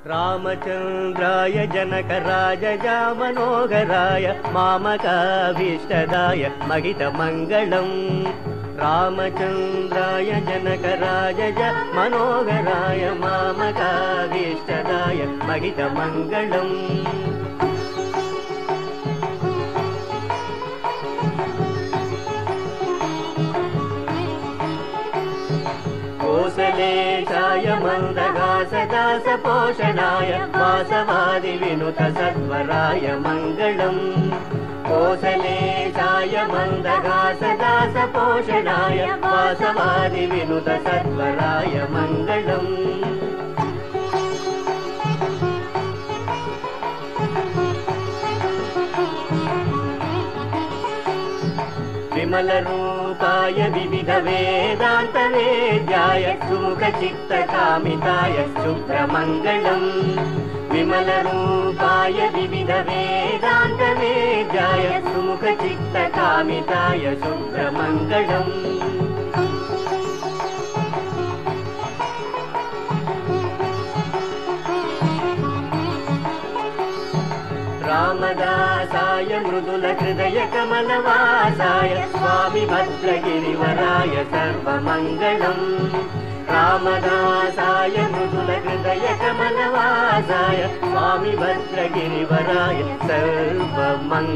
रामचन्द्राय जनकराजजा मनोहराय मामकाभीष्टदाय महितमङ्गलम् रामचन्द्राय जनकराजजा मनोहराय मामकाभीष्टदाय महितमङ्गलम् कोसलेशाय मन्दहासदासपोषणाय वासवादिविनुतसत्वराय मङ्गलम् कोसलेशाय मन्दहासदासपोषणाय वासवादिविनुतसत्वराय मङ्गलम् विमलरूपाय विविधवेदान्तवेद्याय सुमुखचित्तकामिताय शुभ्रमङ्गलम् विमलरूपाय विविधवेदान्तवेद्याय सुमुखचित्तकामिताय शुभ्रमङ्गलम् रामदासाय मृदुलहृदय कमलवासाय स्वामी भद्रगिरिवराय सर्वमङ्गलम् रामदासाय मृदुलहृदय कमलवासाय स्वामी भद्रगिरिवराय सर्वमङ्गलम्।